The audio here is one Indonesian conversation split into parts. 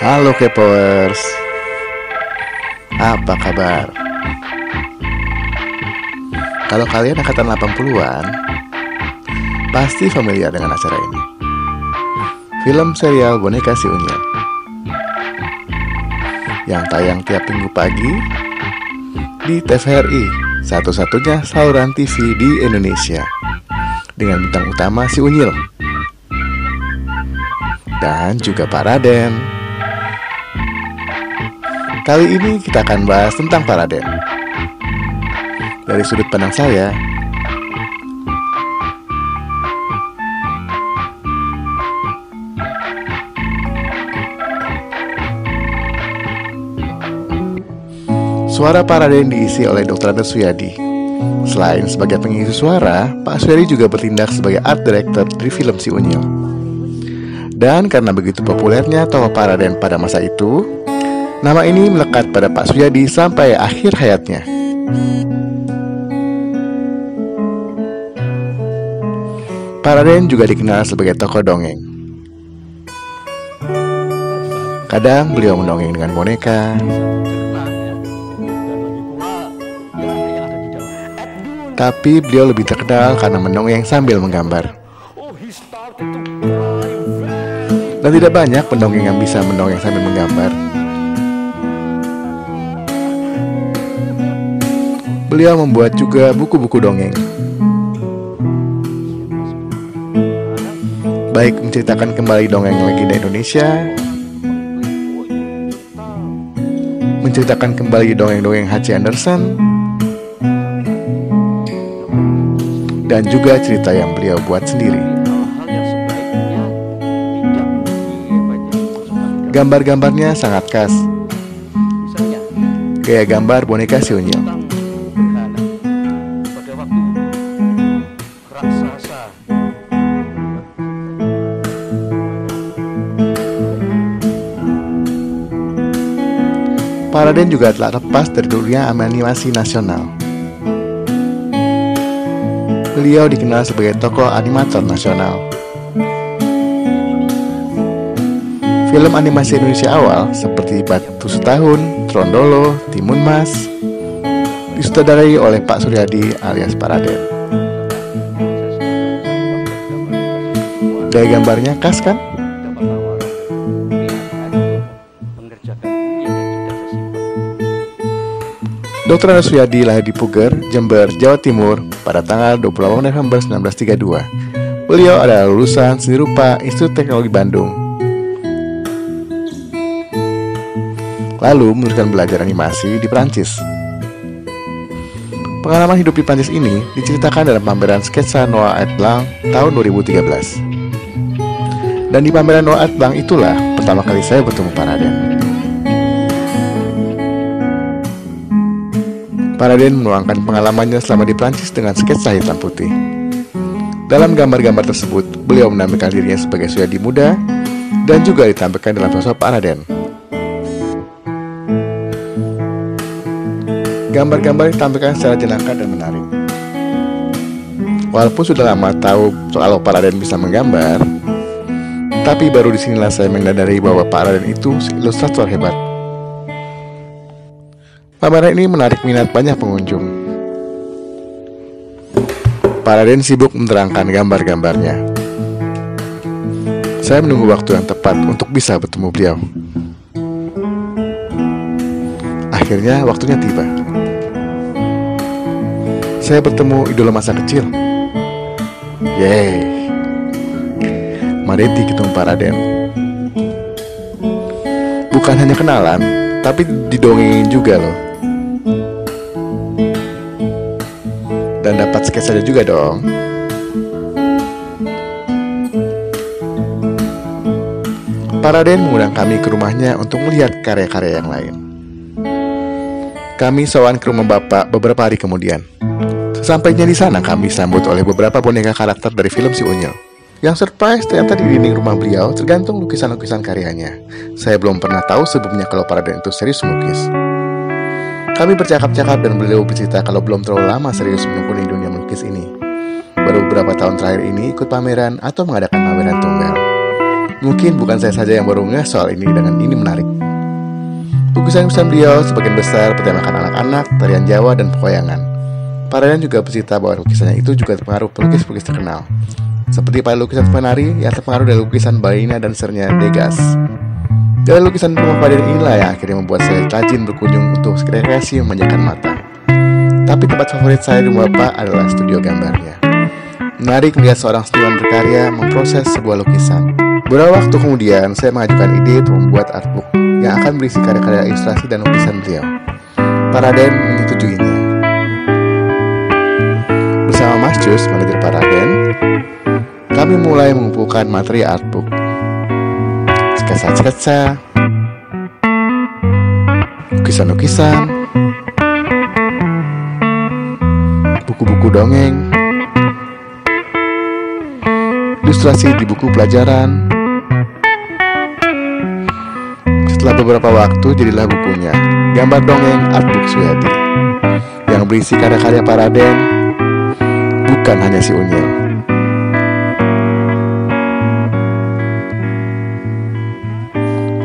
Halo Kepowers, apa kabar? Kalau kalian angkatan 80-an, pasti familiar dengan acara ini. Film serial Boneka Si Unyil yang tayang tiap minggu pagi di TVRI, satu-satunya saluran TV di Indonesia, dengan bintang utama Si Unyil dan juga Pak Raden. Kali ini kita akan bahas tentang Pak Raden dari sudut pandang saya. Suara Pak Raden diisi oleh Dr. Andes Suyadi. Selain sebagai pengisi suara, Pak Suyadi juga bertindak sebagai art director di film Si Unyil. Dan karena begitu populernya tokoh Pak Raden pada masa itu, nama ini melekat pada Pak Suyadi sampai akhir hayatnya. Pak Raden juga dikenal sebagai tokoh dongeng. Kadang beliau mendongeng dengan boneka, tapi beliau lebih terkenal karena mendongeng sambil menggambar. Dan tidak banyak pendongeng yang bisa mendongeng sambil menggambar. Beliau membuat juga buku-buku dongeng, baik menceritakan kembali dongeng legenda Indonesia, menceritakan kembali dongeng-dongeng H.C. Andersen, dan juga cerita yang beliau buat sendiri. Gambar-gambarnya sangat khas, gaya gambar boneka Si Unyil. Pak Raden juga telah lepas dari dunia animasi nasional. Beliau dikenal sebagai tokoh animator nasional. Film animasi Indonesia awal seperti Batu Setahun, Trondolo, Timun Mas disutradarai oleh Pak Suryadi alias Pak Raden. Gaya gambarnya khas kan? Dr. Andes Suyadi lahir di Puger, Jember, Jawa Timur pada tanggal 28 November 1932. Beliau adalah lulusan Seni Rupa Institut Teknologi Bandung. Lalu meneruskan belajar animasi di Prancis. Pengalaman hidup di Prancis ini diceritakan dalam pameran sketsa Noah et Blanc tahun 2013. Dan di pameran Noah et Blanc itulah pertama kali saya bertemu Pak Raden. Pak Raden menuangkan pengalamannya selama di Prancis dengan sketsa hitam putih. Dalam gambar-gambar tersebut, beliau menampilkan dirinya sebagai Suyadi muda dan juga ditampilkan dalam sosok Pak Raden. Gambar-gambar ditampilkan secara jenaka dan menarik. Walaupun sudah lama tahu soal Pak Raden bisa menggambar, tapi baru disinilah saya menyadari bahwa Pak Raden itu ilustrator hebat. Pameran ini menarik minat banyak pengunjung. Pak Raden sibuk menerangkan gambar-gambarnya. Saya menunggu waktu yang tepat untuk bisa bertemu beliau. Akhirnya waktunya tiba. Saya bertemu idola masa kecil. Yeay, Mareti ketemu Pak Raden. Bukan hanya kenalan, tapi didongengin juga loh. Dan dapat sketsanya juga dong. Pak Raden mengundang kami ke rumahnya untuk melihat karya-karya yang lain. Kami sowan ke rumah Bapak beberapa hari kemudian. Sesampainya di sana kami disambut oleh beberapa boneka karakter dari film Si Unyil. Yang surprise ternyata di dinding rumah beliau tergantung lukisan-lukisan karyanya. Saya belum pernah tahu sebelumnya kalau Pak Raden itu serius melukis. Kami bercakap-cakap dan beliau bercerita kalau belum terlalu lama serius menekuni dunia melukis ini. Baru beberapa tahun terakhir ini ikut pameran atau mengadakan pameran tunggal. Mungkin bukan saya saja yang baru ngeh soal ini dengan ini menarik. Lukisan-lukisan beliau sebagian besar bertemakan anak-anak, tarian Jawa, dan pewayangan. Paraden juga bercerita bahwa lukisannya itu juga terpengaruh pelukis-pelukis terkenal, seperti pada lukisan penari yang terpengaruh dari lukisan Baina dan Sernya Degas. Dari lukisan rumah Paraden inilah yang akhirnya membuat saya rajin berkunjung untuk rekreasi memanjakan mata. Tapi tempat favorit saya di rumah Bapak adalah studio gambarnya. Menarik melihat seorang seniman berkarya memproses sebuah lukisan. Beberapa waktu kemudian, saya mengajukan ide untuk membuat artbook yang akan berisi karya-karya ilustrasi dan lukisan beliau. Paraden menyetujuinya. Bersama Mas Jus, manajer Paraden, kami mulai mengumpulkan materi artbook. Sketsa-sketsa, lukisan-lukisan, buku-buku dongeng, ilustrasi di buku pelajaran. Setelah beberapa waktu jadilah bukunya, Gambar Dongeng Artbook Suyadi, yang berisi karya-karya Paraden, bukan hanya si Unyil.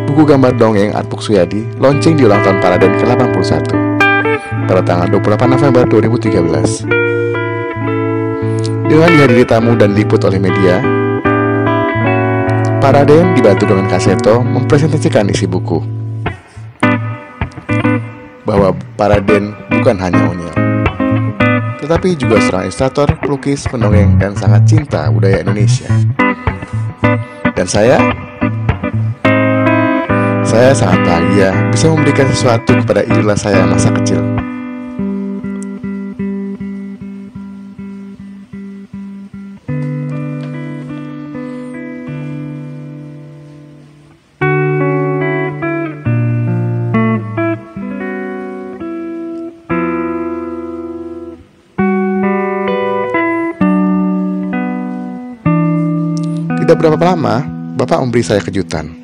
Buku Gambar Dongeng Artbook Suyadi launching di ulang tahun Paraden ke-81 pada tanggal 28 November 2013. Dengan dihadiri tamu dan diliput oleh media, Paraden dibantu dengan Kaseto mempresentasikan isi buku. Bahwa Paraden bukan hanya Unyil, tetapi juga seorang ilustrator, pelukis, pendongeng, dan sangat cinta budaya Indonesia. Dan saya sangat bahagia bisa memberikan sesuatu kepada idola saya masa kecil. Tidak berapa lama, Bapak memberi saya kejutan.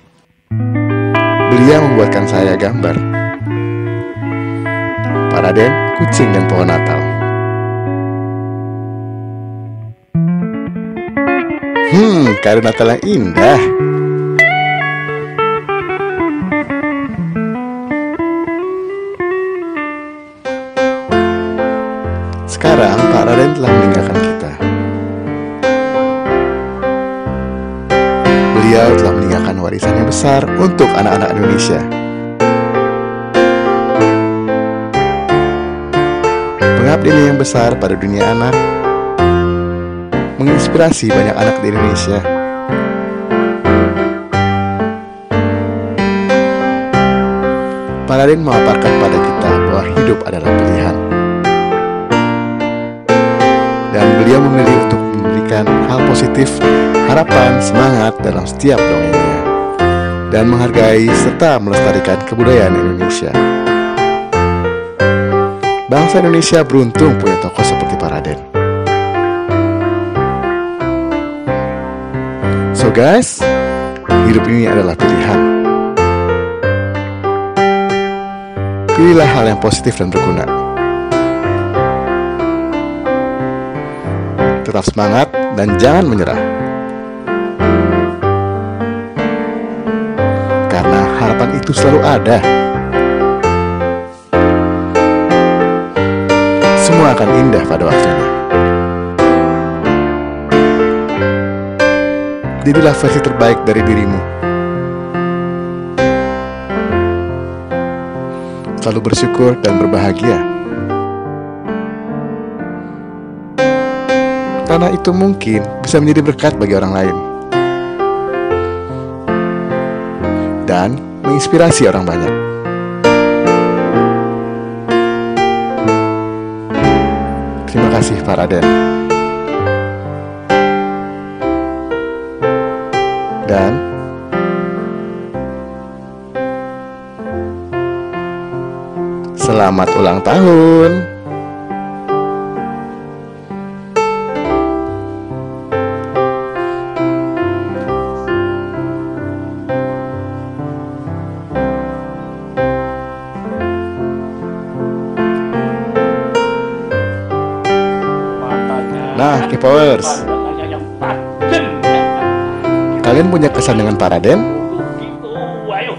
Beliau membuatkan saya gambar Paraden, kucing, dan pohon Natal. Kado Natal yang indah. Sekarang Paraden telah meninggalkan kita. Beliau telah meninggalkan warisan yang besar untuk anak-anak Indonesia. Pengabdian yang besar pada dunia anak, menginspirasi banyak anak di Indonesia. Paraden memaparkan pada kita bahwa hidup adalah pilihan. Dan beliau memilih untuk memberikan hal positif, harapan, semangat dalam setiap dongengnya, dan menghargai serta melestarikan kebudayaan Indonesia. Bangsa Indonesia beruntung punya tokoh seperti Paraden. So guys, hidup ini adalah pilihan. Pilihlah hal yang positif dan berguna. Tetap semangat dan jangan menyerah. Karena harapan itu selalu ada. Semua akan indah pada waktunya. Jadilah versi terbaik dari dirimu. Selalu bersyukur dan berbahagia. Karena itu mungkin bisa menjadi berkat bagi orang lain. Dan menginspirasi orang banyak. Terima kasih Paraden. Dan selamat ulang tahun. Nah, K-Powers, Kalian punya kesan dengan Pak Raden? Gitu, ayo.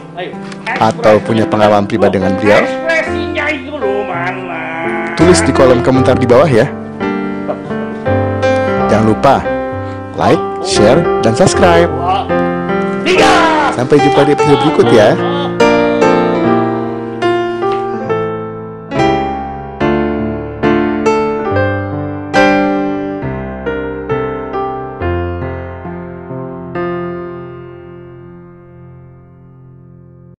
Atau punya pengalaman pribadi dengan beliau? Ekspresinya itu loh, mana? Tulis di kolom komentar di bawah ya. Jangan lupa like, share, dan subscribe. Tiga. Sampai jumpa di episode berikut ya.